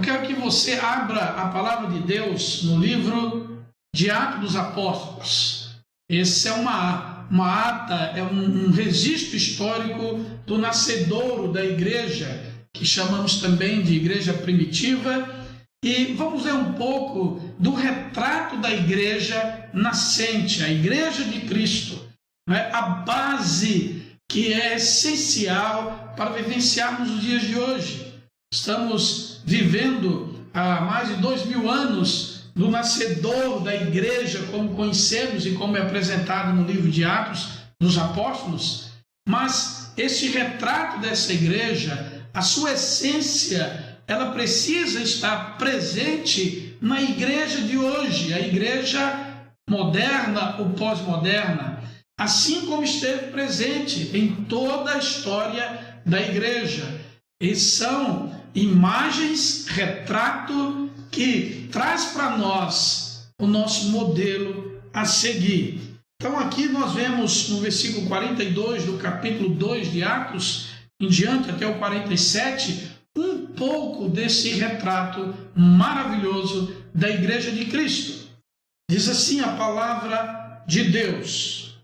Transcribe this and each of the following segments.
quero que você abra a palavra de Deus no livro de Atos dos Apóstolos. Esse é uma ata, é um registro histórico do nascedouro da igreja, que chamamos também de igreja primitiva, e vamos ver um pouco do retrato da igreja nascente, a igreja de Cristo, né? A base que é essencial para vivenciarmos os dias de hoje. Estamos vivendo há mais de 2000 anos do nascedor da igreja, como conhecemos e como é apresentado no livro de Atos dos Apóstolos, mas esse retrato dessa igreja, a sua essência, ela precisa estar presente na igreja de hoje, a igreja moderna ou pós-moderna, assim como esteve presente em toda a história da igreja. E são imagens, retrato que traz para nós o nosso modelo a seguir. Então aqui nós vemos no versículo 42 do capítulo 2 de Atos, em diante até o 47, um pouco desse retrato maravilhoso da igreja de Cristo. Diz assim a palavra de Deus: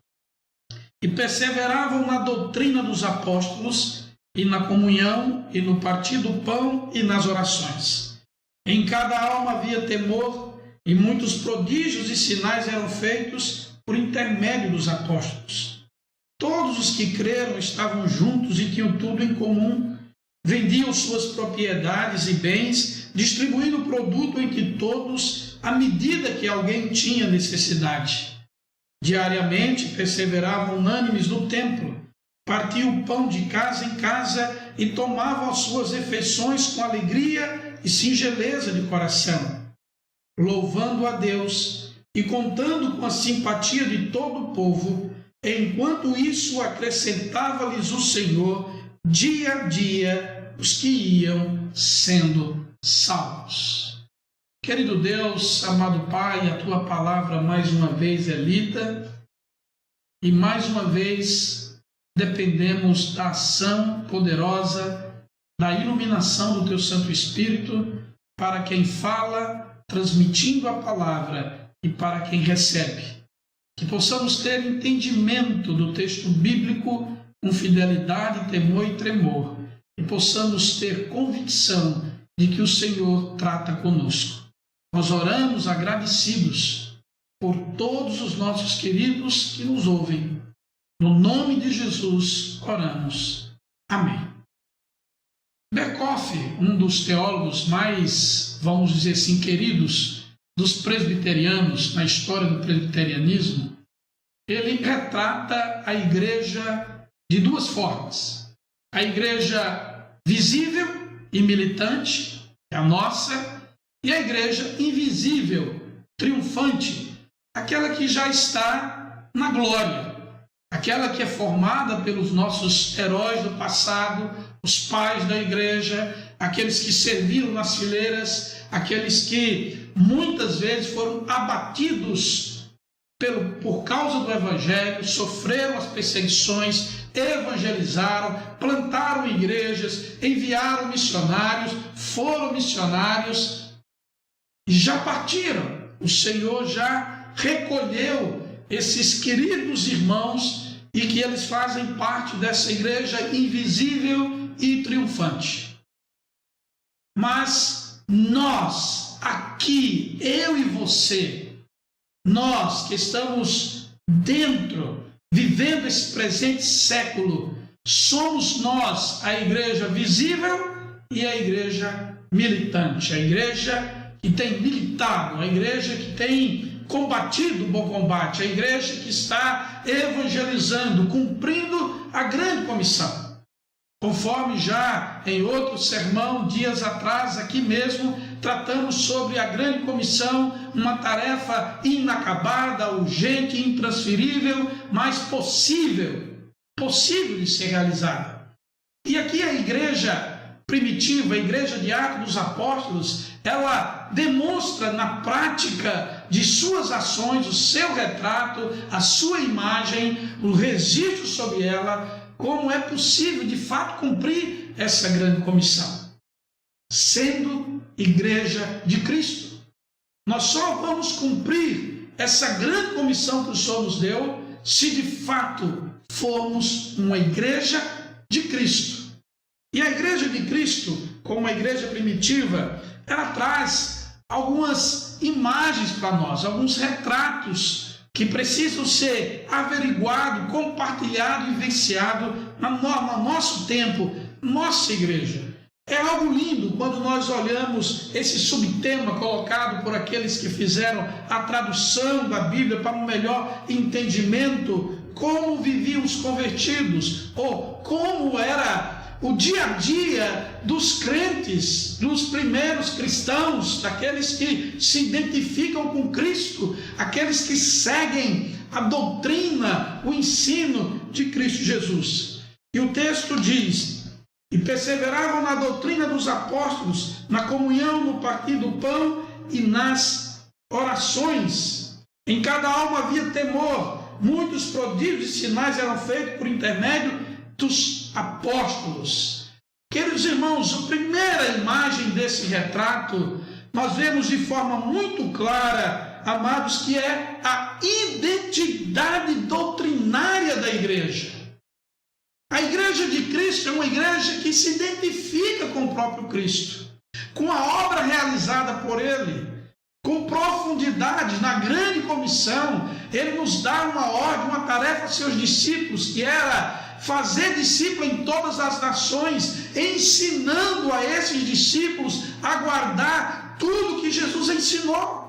e perseveravam na doutrina dos apóstolos, e na comunhão, e no partir do pão, e nas orações. Em cada alma havia temor, e muitos prodígios e sinais eram feitos por intermédio dos apóstolos. Todos os que creram estavam juntos e tinham tudo em comum, vendiam suas propriedades e bens, distribuindo o produto entre todos, à medida que alguém tinha necessidade. Diariamente perseveravam unânimes no templo, partiam o pão de casa em casa e tomavam as suas refeições com alegria e singeleza de coração, louvando a Deus e contando com a simpatia de todo o povo. Enquanto isso, acrescentava-lhes o Senhor dia a dia os que iam sendo salvos. Querido Deus, amado Pai, a Tua palavra mais uma vez é lida e mais uma vez dependemos da ação poderosa, da iluminação do Teu Santo Espírito para quem fala, transmitindo a palavra, e para quem recebe. Que possamos ter entendimento do texto bíblico com fidelidade, temor e tremor, e possamos ter convicção de que o Senhor trata conosco. Nós oramos agradecidos por todos os nossos queridos que nos ouvem. No nome de Jesus oramos. Amém. Berkoff, um dos teólogos mais, vamos dizer assim, queridos dos presbiterianos na história do presbiterianismo, ele retrata a igreja de duas formas. A igreja visível e militante, é a nossa, e a igreja invisível, triunfante, aquela que já está na glória, aquela que é formada pelos nossos heróis do passado, os pais da igreja, aqueles que serviram nas fileiras, aqueles que muitas vezes foram abatidos por causa do Evangelho, sofreram as perseguições, evangelizaram, plantaram igrejas, enviaram missionários, foram missionários e já partiram. O Senhor já recolheu esses queridos irmãos e que eles fazem parte dessa igreja invisível e triunfante. Mas nós, aqui, eu e você, nós que estamos dentro, vivendo esse presente século, somos nós a igreja visível e a igreja militante, a igreja que tem militado, a igreja que tem combatido o bom combate, a igreja que está evangelizando, cumprindo a grande comissão. Conforme já em outro sermão, dias atrás, aqui mesmo, tratamos sobre a grande comissão, uma tarefa inacabada, urgente, intransferível, mas possível de ser realizada. E aqui a igreja primitiva, a igreja de Atos dos Apóstolos, ela demonstra na prática de suas ações, o seu retrato, a sua imagem, o registro sobre ela, como é possível de fato cumprir essa grande comissão, sendo sendo igreja de Cristo. Nós só vamos cumprir essa grande comissão que o Senhor nos deu se de fato formos uma igreja de Cristo. E a igreja de Cristo, como a igreja primitiva, ela traz algumas imagens para nós, alguns retratos que precisam ser averiguados, compartilhados e vivenciados no nosso tempo, nossa igreja. É algo lindo quando nós olhamos esse subtema colocado por aqueles que fizeram a tradução da Bíblia para um melhor entendimento, como viviam os convertidos, ou como era o dia a dia dos crentes, dos primeiros cristãos, daqueles que se identificam com Cristo, aqueles que seguem a doutrina, o ensino de Cristo Jesus. E o texto diz: e perseveravam na doutrina dos apóstolos, na comunhão, no partir do pão e nas orações. Em cada alma havia temor, muitos prodígios e sinais eram feitos por intermédio dos apóstolos. Queridos irmãos, a primeira imagem desse retrato, nós vemos de forma muito clara, amados, que é a identidade doutrinária da igreja. A igreja de Cristo é uma igreja que se identifica com o próprio Cristo, com a obra realizada por Ele, com profundidade na grande comissão. Ele nos dá uma ordem, uma tarefa aos seus discípulos, que era fazer discípulo em todas as nações, ensinando a esses discípulos a guardar tudo que Jesus ensinou.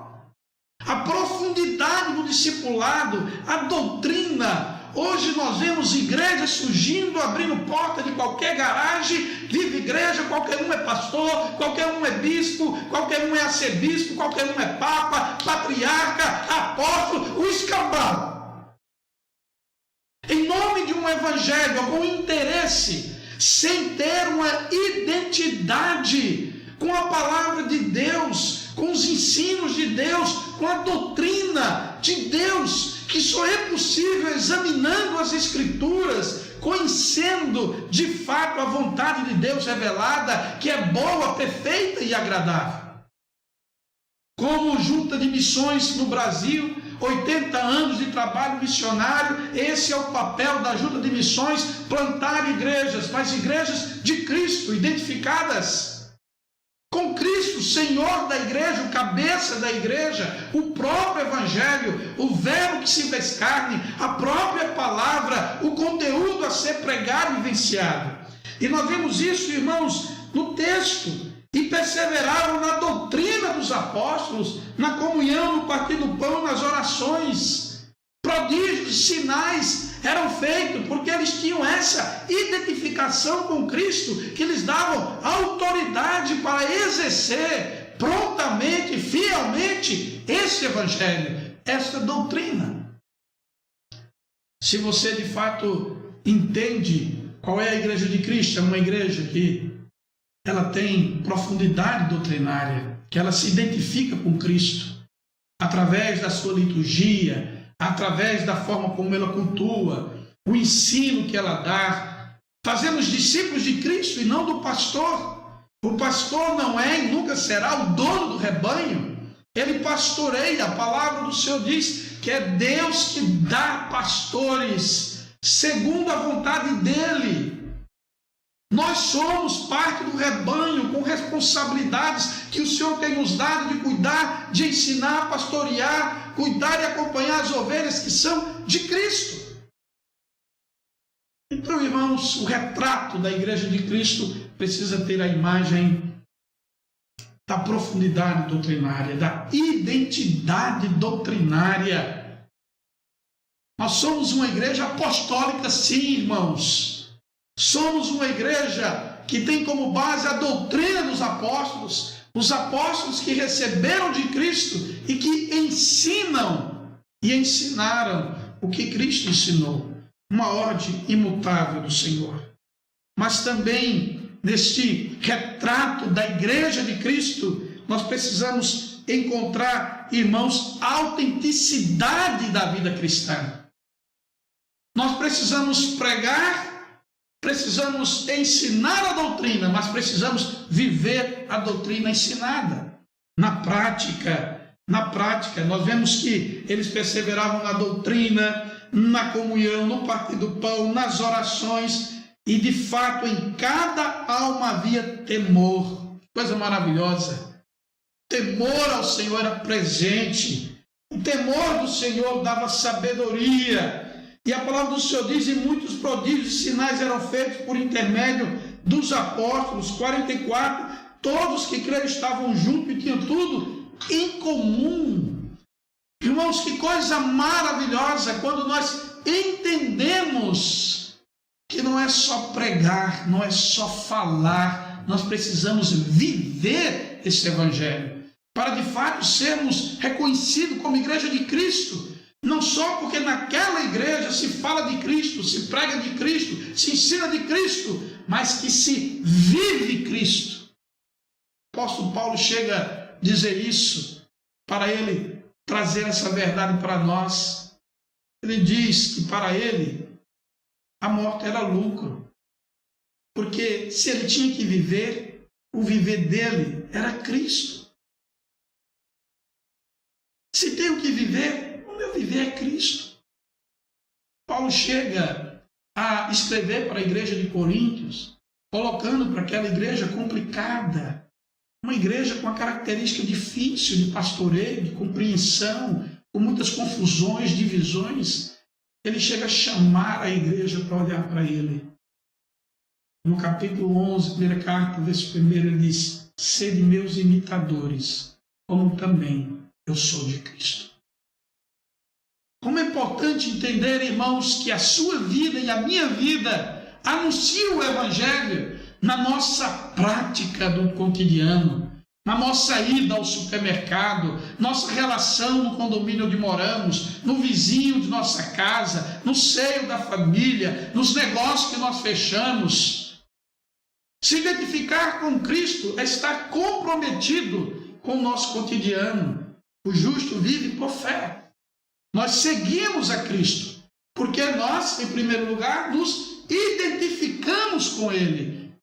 A profundidade do discipulado, a doutrina. Hoje nós vemos igrejas surgindo, abrindo porta de qualquer garagem, vive igreja, qualquer um é pastor, qualquer um é bispo, qualquer um é arcebispo, qualquer um é papa, patriarca, apóstolo, o escambau. Em nome de um evangelho, algum interesse, sem ter uma identidade com a palavra de Deus, com os ensinos de Deus, com a doutrina de Deus, que só é possível examinando as Escrituras, conhecendo de fato a vontade de Deus revelada, que é boa, perfeita e agradável. Como junta de missões no Brasil, 80 anos de trabalho missionário, esse é o papel da junta de missões, plantar igrejas, mas igrejas de Cristo, identificadas com Cristo, Senhor da igreja, o cabeça da igreja, o próprio Evangelho, o verbo que se fez carne, a própria palavra, o conteúdo a ser pregado e vivenciado. E nós vemos isso, irmãos, no texto. E perseveraram na doutrina dos apóstolos, na comunhão, no partir do pão, nas orações. Prodígios, sinais eram feitos porque eles tinham essa identificação com Cristo, que lhes davam autoridade para exercer prontamente, fielmente esse evangelho, essa doutrina. Se você de fato entende qual é a igreja de Cristo, é uma igreja que ela tem profundidade doutrinária, que ela se identifica com Cristo, através da sua liturgia, através da forma como ela cultua, o ensino que ela dá. Fazemos discípulos de Cristo e não do pastor. O pastor não é e nunca será o dono do rebanho. Ele pastoreia. A palavra do Senhor diz que é Deus que dá pastores segundo a vontade dele. Nós somos parte do rebanho com responsabilidades que o Senhor tem nos dado de cuidar, de ensinar, pastorear, cuidar e acompanhar as ovelhas que são de Cristo. Então, irmãos, o retrato da igreja de Cristo precisa ter a imagem da profundidade doutrinária, da identidade doutrinária. Nós somos uma igreja apostólica, sim, irmãos. Somos uma igreja que tem como base a doutrina dos apóstolos, os apóstolos que receberam de Cristo e que ensinam e ensinaram o que Cristo ensinou, uma ordem imutável do Senhor. Mas também, neste retrato da igreja de Cristo, nós precisamos encontrar, irmãos, a autenticidade da vida cristã. Nós precisamos pregar precisamos ensinar a doutrina, mas precisamos viver a doutrina ensinada. Na prática, nós vemos que eles perseveravam na doutrina, na comunhão, no partir do pão, nas orações, e de fato em cada alma havia temor. Coisa maravilhosa. Temor ao Senhor era presente. O temor do Senhor dava sabedoria. E a palavra do Senhor diz: e muitos prodígios e sinais eram feitos por intermédio dos apóstolos. 44, todos que creram estavam juntos e tinham tudo em comum. Irmãos, que coisa maravilhosa quando nós entendemos que não é só pregar, não é só falar, nós precisamos viver esse evangelho, para de fato sermos reconhecidos como igreja de Cristo. Não só porque naquela igreja se fala de Cristo, se prega de Cristo, se ensina de Cristo, mas que se vive Cristo. O apóstolo Paulo chega a dizer isso, para ele trazer essa verdade para nós. Ele diz que para ele a morte era lucro, porque se ele tinha que viver, o viver dele era Cristo. Se tenho que viver, o meu viver é Cristo. Paulo chega a escrever para a igreja de Coríntios, colocando para aquela igreja complicada, uma igreja com uma característica difícil de pastoreio, de compreensão, com muitas confusões, divisões. Ele chega a chamar a igreja para olhar para ele. No capítulo 11, primeira carta, verso 1, ele diz: sede meus imitadores, como também eu sou de Cristo. Como é importante entender, irmãos, que a sua vida e a minha vida anunciam o evangelho na nossa prática do cotidiano, na nossa ida ao supermercado, nossa relação no condomínio onde moramos, no vizinho de nossa casa, no seio da família, nos negócios que nós fechamos. Se identificar com Cristo é estar comprometido com o nosso cotidiano. O justo vive por fé. Nós seguimos a Cristo, porque nós, em primeiro lugar, nos identificamos com Ele.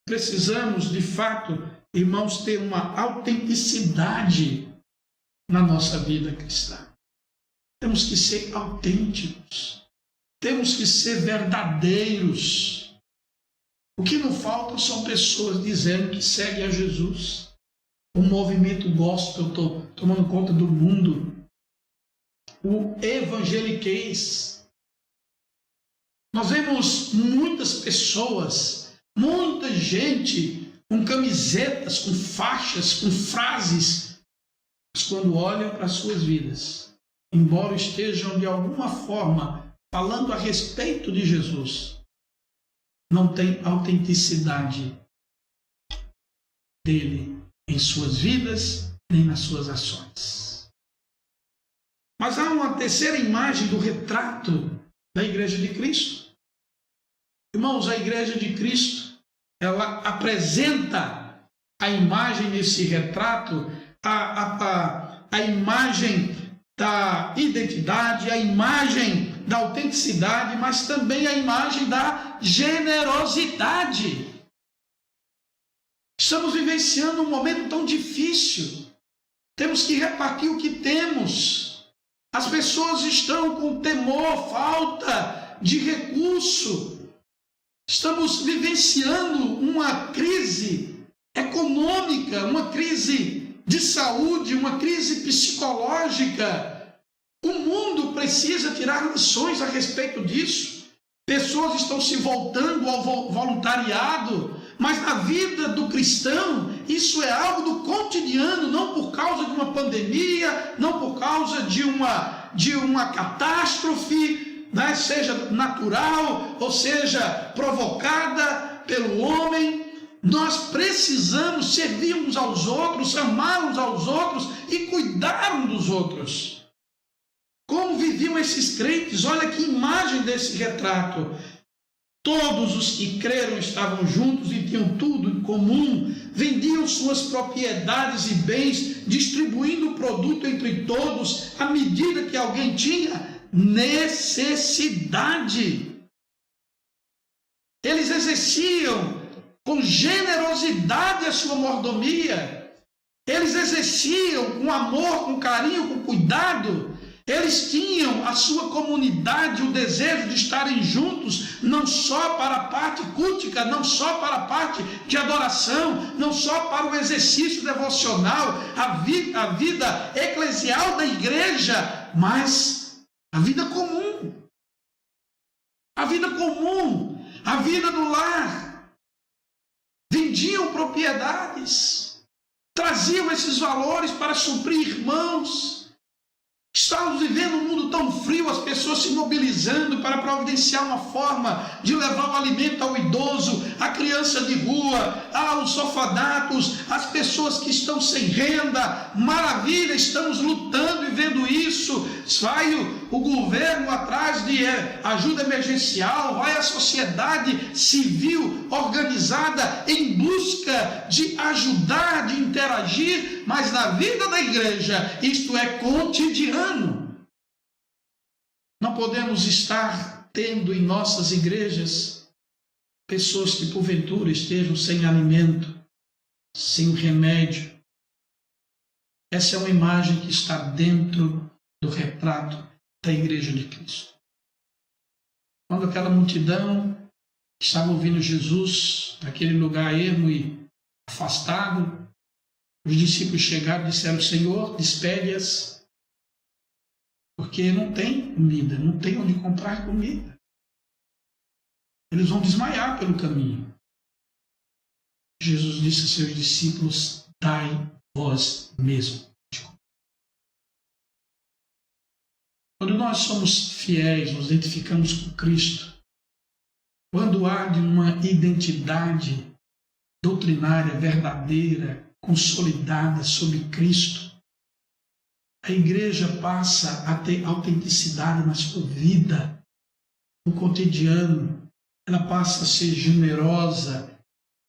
Precisamos, de fato, irmãos, ter uma autenticidade na nossa vida cristã. Temos que ser autênticos, temos que ser verdadeiros. O que não falta são pessoas dizendo que seguem a Jesus. O movimento gospel tomando conta do mundo. O evangeliquez. Nós vemos muitas pessoas, muita gente com camisetas, com faixas, com frases, mas quando olham para as suas vidas, embora estejam de alguma forma falando a respeito de Jesus, não tem autenticidade dele em suas vidas, nem nas suas ações. Mas há uma terceira imagem do retrato da Igreja de Cristo. Irmãos, a Igreja de Cristo, ela apresenta a imagem desse retrato, a imagem da identidade, a imagem da autenticidade, mas também a imagem da generosidade. Estamos vivenciando um momento tão difícil. Temos que repartir o que temos. As pessoas estão com temor, falta de recurso. Estamos vivenciando uma crise econômica, uma crise de saúde, uma crise psicológica. O mundo precisa tirar lições a respeito disso. Pessoas estão se voltando ao voluntariado, mas na vida do cristão, isso é algo do cotidiano, não por causa de uma pandemia, não por causa de uma catástrofe, né? Seja natural ou seja provocada pelo homem. Nós precisamos servir uns aos outros, amar uns aos outros e cuidar uns dos outros. Como viviam esses crentes? Olha que imagem desse retrato. Todos os que creram estavam juntos e tinham tudo em comum, vendiam suas propriedades e bens, distribuindo o produto entre todos, à medida que alguém tinha necessidade. eles exerciam com generosidade a sua mordomia, eles exerciam com amor, com carinho, com cuidado. Eles tinham a sua comunidade, o desejo de estarem juntos, não só para a parte cultica, não só para a parte de adoração, não só para o exercício devocional, a vida eclesial da igreja, mas a vida comum. A vida comum, a vida do lar. Vendiam propriedades, traziam esses valores para suprir irmãos. Estamos vivendo um mundo tão frio, as pessoas se mobilizando para providenciar uma forma de levar o alimento ao idoso, à criança de rua, aos orfanatos, às pessoas que estão sem renda. Maravilha, estamos lutando e vendo isso. Vai o governo atrás de ajuda emergencial, vai a sociedade civil organizada em busca de ajudar, de interagir, mas na vida da igreja isto é cotidiano. Não podemos estar tendo em nossas igrejas pessoas que porventura estejam sem alimento, sem remédio. Essa é uma imagem que está dentro do retrato da igreja de Cristo. Quando aquela multidão estava ouvindo Jesus naquele lugar ermo e afastado, os discípulos chegaram e disseram: Senhor, despede-as, porque não tem comida, não tem onde comprar comida. Eles vão desmaiar pelo caminho. Jesus disse a seus discípulos: dai vós mesmo. Quando nós somos fiéis, nos identificamos com Cristo, quando há de uma identidade doutrinária verdadeira, consolidada sobre Cristo, a igreja passa a ter autenticidade na sua vida, no cotidiano. Ela passa a ser generosa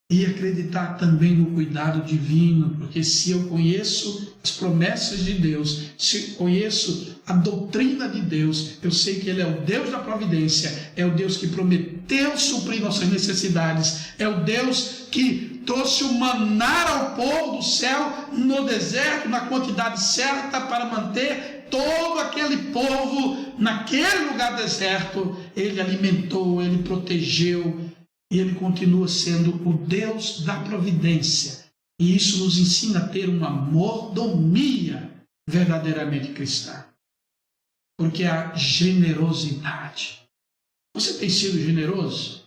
e acreditar também no cuidado divino, porque se eu conheço as promessas de Deus, se eu conheço a doutrina de Deus, eu sei que Ele é o Deus da providência, é o Deus que prometeu suprir nossas necessidades, é o Deus que trouxe o maná ao povo do céu no deserto, na quantidade certa para manter todo aquele povo naquele lugar deserto. Ele alimentou, Ele protegeu, e Ele continua sendo o Deus da providência. E isso nos ensina a ter uma mordomia verdadeiramente cristã. Porque a generosidade. Você tem sido generoso?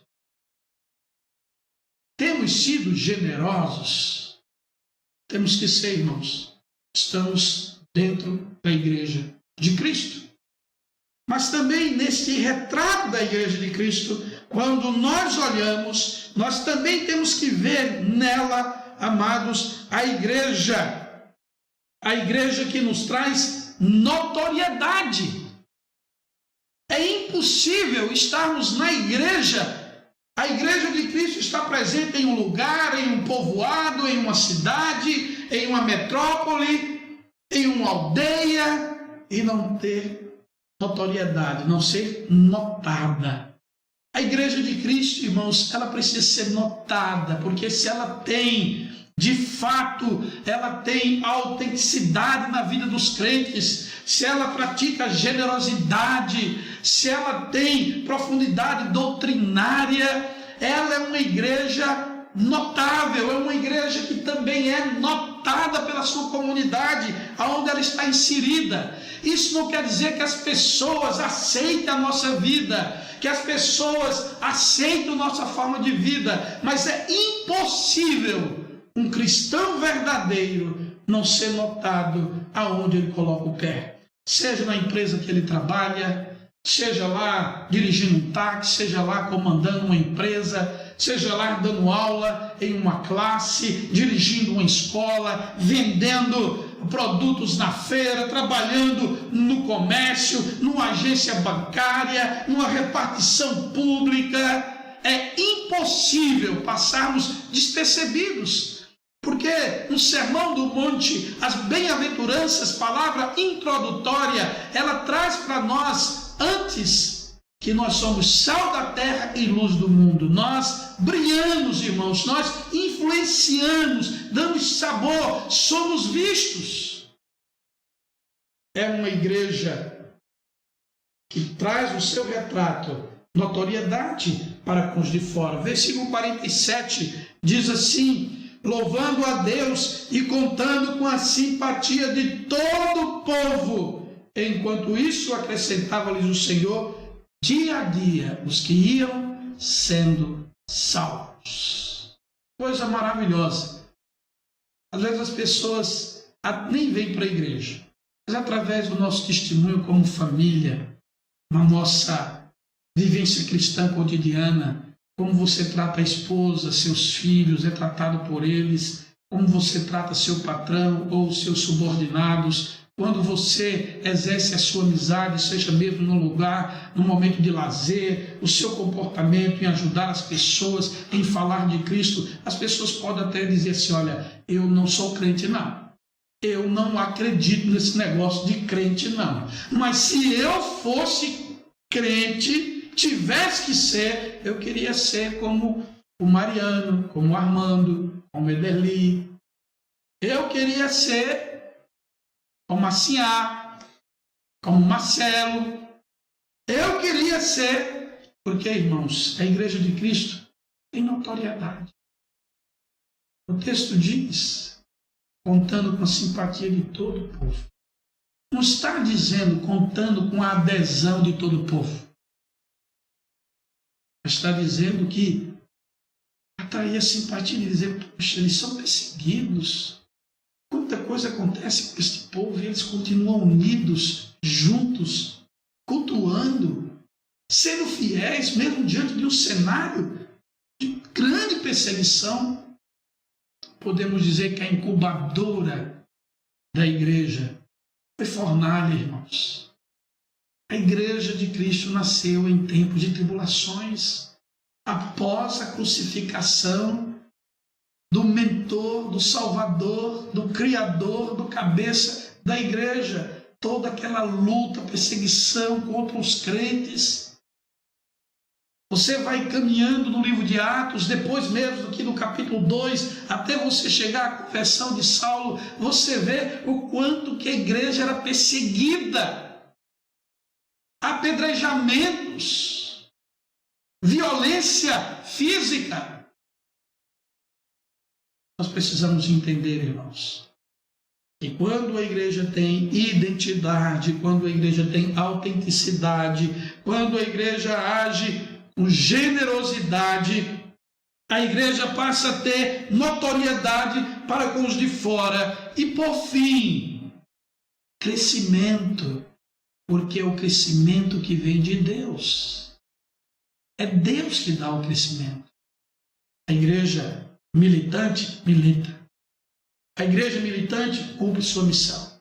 Temos sido generosos? Temos que ser, irmãos. Estamos dentro da igreja de Cristo. Mas também nesse retrato da igreja de Cristo, quando nós olhamos, nós também temos que ver nela, amados, a igreja que nos traz notoriedade. É impossível estarmos na igreja. A igreja de Cristo está presente em um lugar, em um povoado, em uma cidade, em uma metrópole, em uma aldeia, e não ter notoriedade, não ser notada. A igreja de Cristo, irmãos, ela precisa ser notada, porque se ela tem, de fato, ela tem autenticidade na vida dos crentes, se ela pratica generosidade, se ela tem profundidade doutrinária, ela é uma igreja notável, é uma igreja que também é notada pela sua comunidade, aonde ela está inserida. Isso não quer dizer que as pessoas aceitem a nossa vida, que as pessoas aceitem a nossa forma de vida, mas é impossível um cristão verdadeiro não ser notado aonde ele coloca o pé. Seja na empresa que ele trabalha, seja lá dirigindo um táxi, seja lá comandando uma empresa, seja lá dando aula em uma classe, dirigindo uma escola, vendendo produtos na feira, trabalhando no comércio, numa agência bancária, numa repartição pública. É impossível passarmos despercebidos. Porque no Sermão do Monte, as bem-aventuranças, palavra introdutória, ela traz para nós, antes que nós somos sal da terra e luz do mundo. Nós brilhamos, irmãos, nós influenciamos, damos sabor, somos vistos. É uma igreja que traz o seu retrato, notoriedade para com os de fora. Versículo 47 diz assim: louvando a Deus e contando com a simpatia de todo o povo. Enquanto isso, acrescentava-lhes o Senhor dia a dia os que iam sendo salvos. Coisa maravilhosa. Às vezes as pessoas nem vêm para a igreja, mas através do nosso testemunho como família, na nossa vivência cristã cotidiana, como você trata a esposa, seus filhos, é tratado por eles, como você trata seu patrão ou seus subordinados, quando você exerce a sua amizade, seja mesmo no lugar, no momento de lazer, o seu comportamento em ajudar as pessoas, em falar de Cristo, as pessoas podem até dizer assim: olha, eu não sou crente não, eu não acredito nesse negócio de crente não, mas se eu fosse crente, tivesse que ser, eu queria ser como o Mariano, como o Armando, como o Ederli, eu queria ser como a Sinhá, como o Marcelo, eu queria ser, porque, irmãos, a igreja de Cristo tem notoriedade. O texto diz, contando com a simpatia de todo o povo. Não está dizendo contando com a adesão de todo o povo. Está dizendo que atrair a simpatia de dizer: poxa, eles são perseguidos. Quanta coisa acontece com este povo e eles continuam unidos, juntos, cultuando, sendo fiéis, mesmo diante de um cenário de grande perseguição. Podemos dizer que a incubadora da igreja foi fornalha, irmãos. A igreja de Cristo nasceu em tempos de tribulações, após a crucificação do mentor, do salvador, do criador, do cabeça da igreja. Toda aquela luta, perseguição contra os crentes. Você vai caminhando no livro de Atos, depois mesmo aqui no capítulo 2, até você chegar à conversão de Saulo, você vê o quanto que a igreja era perseguida. Apedrejamentos, violência física. Nós precisamos entender, irmãos, que quando a igreja tem identidade, quando a igreja tem autenticidade, quando a igreja age com generosidade, a igreja passa a ter notoriedade para com os de fora. E, por fim, crescimento, porque é o crescimento que vem de Deus. É Deus que dá o crescimento. A igreja militante, milita. A igreja militante cumpre sua missão.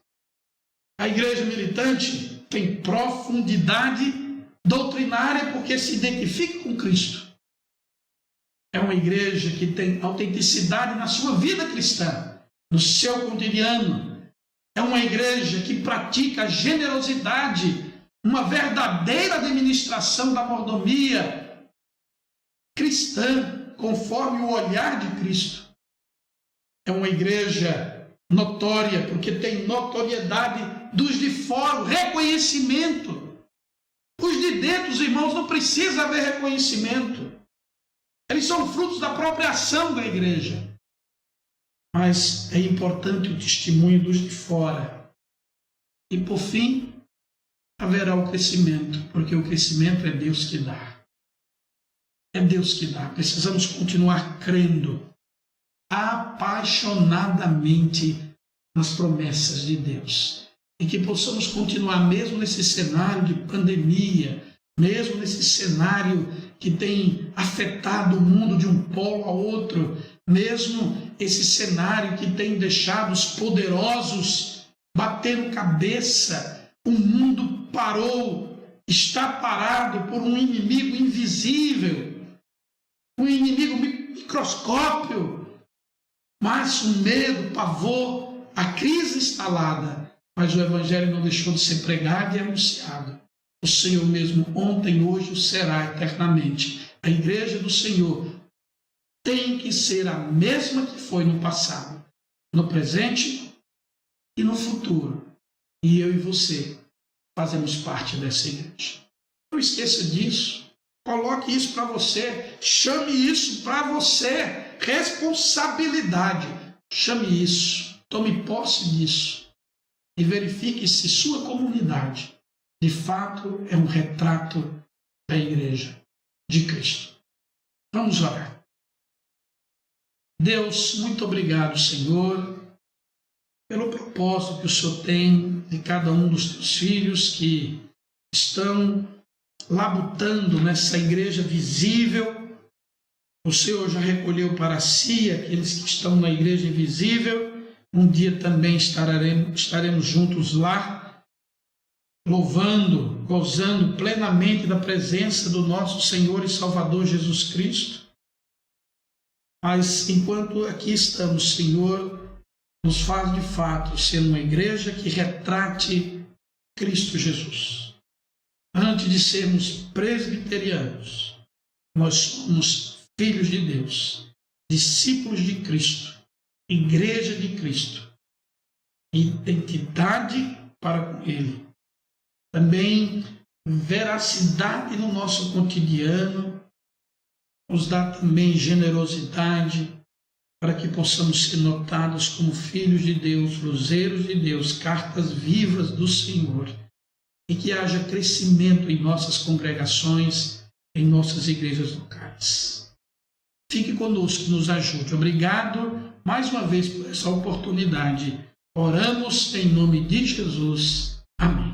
A igreja militante tem profundidade doutrinária porque se identifica com Cristo. É uma igreja que tem autenticidade na sua vida cristã, no seu cotidiano. É uma igreja que pratica a generosidade, uma verdadeira administração da mordomia cristã, conforme o olhar de Cristo. É uma igreja notória, porque tem notoriedade dos de fora, o reconhecimento. Os de dentro, os irmãos, não precisa haver reconhecimento. Eles são frutos da própria ação da igreja. Mas é importante o testemunho dos de fora. E por fim, haverá o crescimento, porque o crescimento é Deus que dá. É Deus que dá. Precisamos continuar crendo apaixonadamente nas promessas de Deus. E que possamos continuar, mesmo nesse cenário de pandemia, mesmo nesse cenário que tem afetado o mundo de um polo a outro, mesmo esse cenário que tem deixado os poderosos batendo cabeça, o mundo parou, está parado por um inimigo invisível, um inimigo microscópio, mas o medo, o pavor, a crise instalada, mas o evangelho não deixou de ser pregado e anunciado. o Senhor mesmo ontem, hoje, será eternamente. A igreja do Senhor tem que ser a mesma que foi no passado, no presente e no futuro. E eu e você fazemos parte dessa igreja. Não esqueça disso. Coloque isso para você. Chame isso para você. Responsabilidade. Chame isso. Tome posse disso. E verifique se sua comunidade, de fato, é um retrato da igreja de Cristo. Vamos orar. Deus, muito obrigado, Senhor, pelo propósito que o Senhor tem de cada um dos teus filhos que estão labutando nessa igreja visível. O Senhor já recolheu para si aqueles que estão na igreja invisível. Um dia também estaremos juntos lá, louvando, gozando plenamente da presença do nosso Senhor e Salvador Jesus Cristo. Mas enquanto aqui estamos, Senhor, nos faz de fato ser uma igreja que retrate Cristo Jesus. Antes de sermos presbiterianos, nós somos filhos de Deus, discípulos de Cristo, igreja de Cristo, identidade para com Ele. Também veracidade no nosso cotidiano, nos dá também generosidade para que possamos ser notados como filhos de Deus, luzeiros de Deus, cartas vivas do Senhor, e que haja crescimento em nossas congregações, em nossas igrejas locais. Fique conosco, nos ajude. Obrigado mais uma vez por essa oportunidade. Oramos em nome de Jesus. Amém.